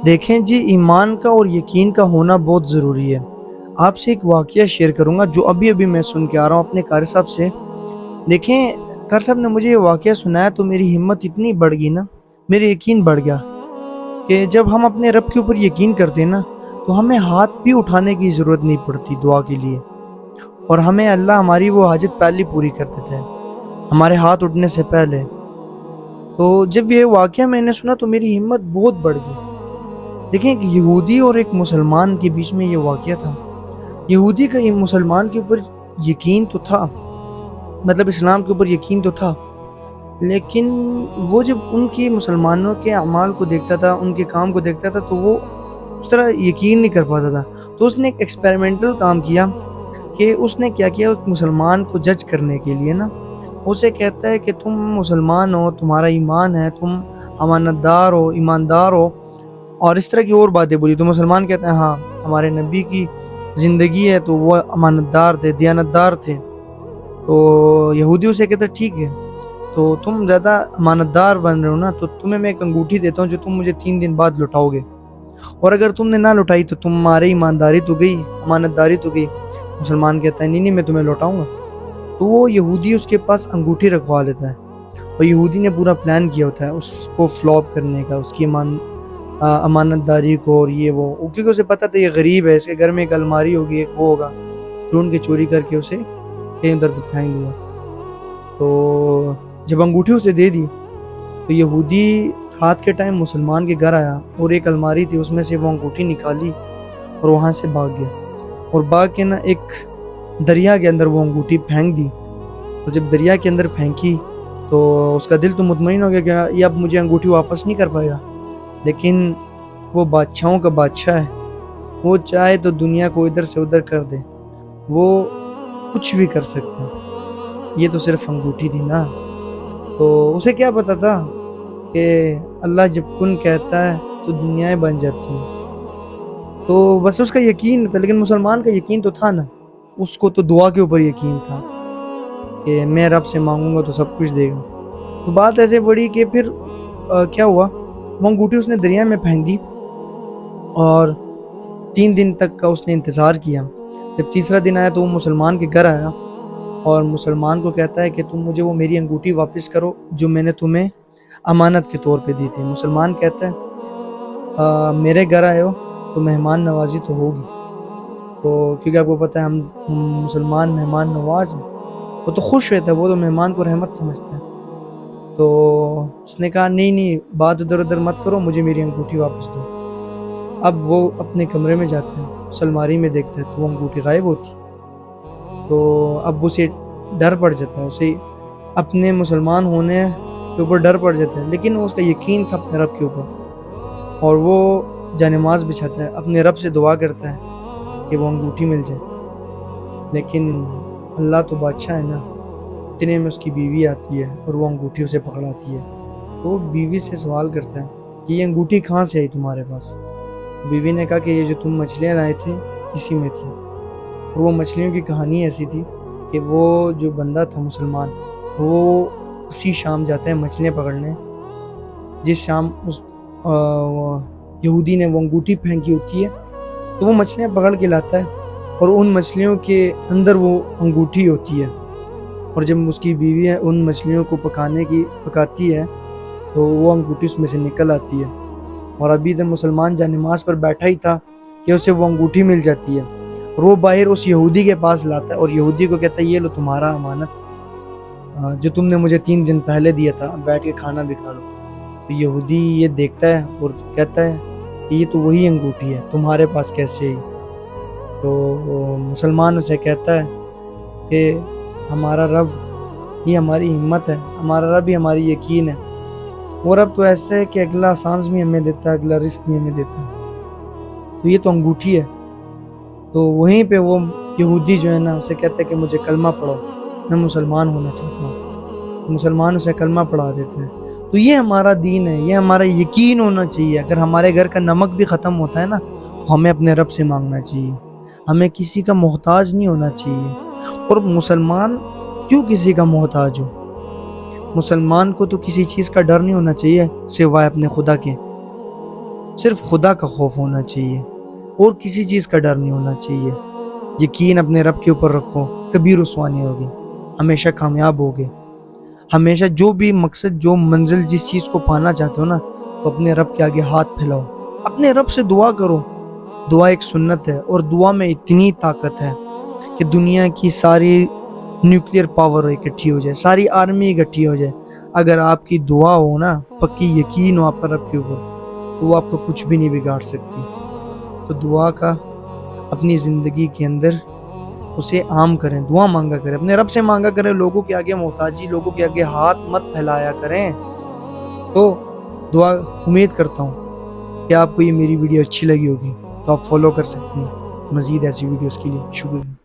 دیکھیں جی، ایمان کا اور یقین کا ہونا بہت ضروری ہے۔ آپ سے ایک واقعہ شیئر کروں گا جو ابھی میں سن کے آ رہا ہوں اپنے قاری صاحب سے۔ دیکھیں، قاری صاحب نے مجھے یہ واقعہ سنایا تو میری ہمت اتنی بڑھ گئی نا، میرے یقین بڑھ گیا کہ جب ہم اپنے رب کے اوپر یقین کرتے ہیں نا تو ہمیں ہاتھ بھی اٹھانے کی ضرورت نہیں پڑتی دعا کے لیے، اور ہمیں اللہ ہماری وہ حاجت پہلے پوری کر دیتا ہے ہمارے ہاتھ اٹھنے سے پہلے۔ تو جب یہ واقعہ میں نے سنا تو میری ہمت بہت بڑھ گئی۔ دیکھیں، ایک یہودی اور ایک مسلمان کے بیچ میں یہ واقعہ تھا۔ یہودی کا یہ مسلمان کے اوپر یقین تو تھا، مطلب اسلام کے اوپر یقین تو تھا، لیکن وہ جب ان کی مسلمانوں کے اعمال کو دیکھتا تھا، ان کے کام کو دیکھتا تھا، تو وہ اس طرح یقین نہیں کر پاتا تھا۔ تو اس نے ایک ایکسپیریمنٹل کام کیا کہ اس نے کیا کیا، ایک مسلمان کو جج کرنے کے لیے نا اسے کہتا ہے کہ تم مسلمان ہو، تمہارا ایمان ہے، تم امانت دار ہو، ایماندار ہو، اور اس طرح کی اور باتیں بولی۔ تو مسلمان کہتے ہیں ہاں، ہمارے نبی کی زندگی ہے تو وہ امانت دار تھے، دیانت دار تھے۔ تو یہودی اسے کہتا ہے ٹھیک ہے، تو تم زیادہ امانت دار بن رہے ہو نا، تو تمہیں میں ایک انگوٹھی دیتا ہوں جو تم مجھے 3 دن بعد لوٹاؤ گے، اور اگر تم نے نہ لوٹائی تو تمہاری ایمانداری تو گئی، امانت داری تو گئی۔ مسلمان کہتا ہے نہیں میں تمہیں لوٹاؤں گا۔ تو وہ یہودی اس کے پاس انگوٹھی رکھوا لیتا ہے، اور یہودی نے پورا پلان کیا ہوتا ہے اس کو فلاپ کرنے کا، اس کی امانت داری کو، اور یہ وہ، کیونکہ اسے پتہ تھا یہ غریب ہے، اس کے گھر میں ایک الماری ہوگی، ایک وہ ہوگا، ڈھونڈ کے چوری کر کے اسے کہیں ادھر پھینک دوں گا۔ تو جب انگوٹھی اسے دے دی تو یہودی رات کے ٹائم مسلمان کے گھر آیا، اور ایک الماری تھی اس میں سے وہ انگوٹھی نکالی اور وہاں سے بھاگ گیا، اور بھاگ کے نا ایک دریا کے اندر وہ انگوٹھی پھینک دی۔ اور جب دریا کے اندر پھینکی تو اس کا دل تو مطمئن ہو گیا کہ یہ اب مجھے انگوٹھی واپس نہیں کر پائے گا، لیکن وہ بادشاہوں کا بادشاہ ہے، وہ چاہے تو دنیا کو ادھر سے ادھر کر دے، وہ کچھ بھی کر سکتا ہے، یہ تو صرف انگوٹھی تھی نا۔ تو اسے کیا پتا تھا کہ اللہ جب کن کہتا ہے تو دنیایں بن جاتی ہیں۔ تو بس اس کا یقین تھا، لیکن مسلمان کا یقین تو تھا نا، اس کو تو دعا کے اوپر یقین تھا کہ میں رب سے مانگوں گا تو سب کچھ دے گا۔ تو بات ایسے بڑی کہ پھر کیا ہوا، وہ انگوٹھی اس نے دریا میں پھینک دی، اور 3 دن تک کا اس نے انتظار کیا۔ جب تیسرا دن آیا تو وہ مسلمان کے گھر آیا، اور مسلمان کو کہتا ہے کہ تم مجھے وہ میری انگوٹھی واپس کرو جو میں نے تمہیں امانت کے طور پہ دی تھی۔ مسلمان کہتا ہے میرے گھر آئے ہو تو مہمان نوازی تو ہوگی، تو کیونکہ آپ کو پتہ ہے ہم مسلمان مہمان نواز ہیں، وہ تو خوش رہتا ہے، وہ تو مہمان کو رحمت سمجھتا ہے۔ تو اس نے کہا نہیں بات ادھر ادھر مت کرو، مجھے میری انگوٹھی واپس دو۔ اب وہ اپنے کمرے میں جاتے ہیں، اس الماری میں دیکھتے ہیں تو وہ انگوٹھی غائب ہوتی ہے۔ تو اب اسے ڈر پڑ جاتا ہے، اسے اپنے مسلمان ہونے کے اوپر ڈر پڑ جاتا ہے، لیکن اس کا یقین تھا اپنے رب کے اوپر، اور وہ جانماز بچھاتا ہے، اپنے رب سے دعا کرتا ہے کہ وہ انگوٹھی مل جائے۔ لیکن اللہ تو بادشاہ ہے نا، اتنے میں اس کی بیوی آتی ہے اور وہ انگوٹھی اسے پکڑاتی ہے۔ تو وہ بیوی سے سوال کرتا ہے کہ یہ انگوٹھی کہاں سے آئی تمہارے پاس؟ بیوی نے کہا کہ یہ جو تم مچھلیاں لائے تھے اسی میں تھی۔ اور وہ مچھلیوں کی کہانی ایسی تھی کہ وہ جو بندہ تھا مسلمان، وہ اسی شام جاتا ہے مچھلیاں پکڑنے، جس شام اس یہودی نے وہ انگوٹھی پھینکی ہوتی ہے، تو وہ مچھلیاں پکڑ کے لاتا ہے، اور ان مچھلیوں کے اندر وہ انگوٹھی ہوتی ہے۔ اور جب اس کی بیوی ان مچھلیوں کو پکاتی ہے تو وہ انگوٹھی اس میں سے نکل آتی ہے، اور ابھی تک مسلمان جانماز پر بیٹھا ہی تھا کہ اسے وہ انگوٹھی مل جاتی ہے، اور وہ باہر اس یہودی کے پاس لاتا ہے، اور یہودی کو کہتا ہے یہ لو تمہارا امانت جو تم نے مجھے 3 دن پہلے دیا تھا، بیٹھ کے کھانا بھی کھا لو۔ تو یہودی یہ دیکھتا ہے اور کہتا ہے کہ یہ تو وہی انگوٹھی ہے، تمہارے پاس کیسے آئی؟ تو مسلمان اسے کہتا ہے کہ ہمارا رب یہ ہماری ہمت ہے، ہمارا رب ہی ہماری یقین ہے، وہ رب تو ایسا ہے کہ اگلا سانس بھی ہمیں دیتا ہے، اگلا رزق بھی ہمیں دیتا ہے، تو یہ تو انگوٹھی ہے۔ تو وہیں پہ وہ یہودی جو ہے نا اسے کہتا ہے کہ مجھے کلمہ پڑھو، میں مسلمان ہونا چاہتا ہوں۔ مسلمان اسے کلمہ پڑھا دیتے ہیں۔ تو یہ ہمارا دین ہے، یہ ہمارا یقین ہونا چاہیے۔ اگر ہمارے گھر کا نمک بھی ختم ہوتا ہے نا تو ہمیں اپنے رب سے مانگنا چاہیے، ہمیں کسی کا محتاج نہیں ہونا چاہیے۔ اور مسلمان کیوں کسی کا محتاج ہو؟ مسلمان کو تو کسی چیز کا ڈر نہیں ہونا چاہیے سوائے اپنے خدا کے۔ صرف خدا کا خوف ہونا چاہیے اور کسی چیز کا ڈر نہیں ہونا چاہیے. یقین اپنے رب کے اوپر رکھو, کبھی رسوا نہیں ہوگی, ہمیشہ کامیاب ہوگے. ہمیشہ جو بھی مقصد, جو منزل, جس چیز کو پانا چاہتے ہو نا, تو اپنے رب کے آگے ہاتھ پھیلاؤ, اپنے رب سے دعا کرو. دعا ایک سنت ہے اور دعا میں اتنی طاقت ہے کہ دنیا کی ساری نیوکلیئر پاور اکٹھی ہو جائے, ساری آرمی اکٹھی ہو جائے, اگر آپ کی دعا ہو نا, پکی یقین ہو آپ پر رب کے اوپر, تو وہ آپ کو کچھ بھی نہیں بگاڑ سکتی. تو دعا کا اپنی زندگی کے اندر اسے عام کریں, دعا مانگا کریں, اپنے رب سے مانگا کریں. لوگوں کے آگے محتاجی, لوگوں کے آگے ہاتھ مت پھیلایا کریں. تو دعا امید کرتا ہوں کہ آپ کو یہ میری ویڈیو اچھی لگی ہوگی, تو آپ فالو کر سکتے ہیں مزید ایسی ویڈیوز کے لیے. شکریہ.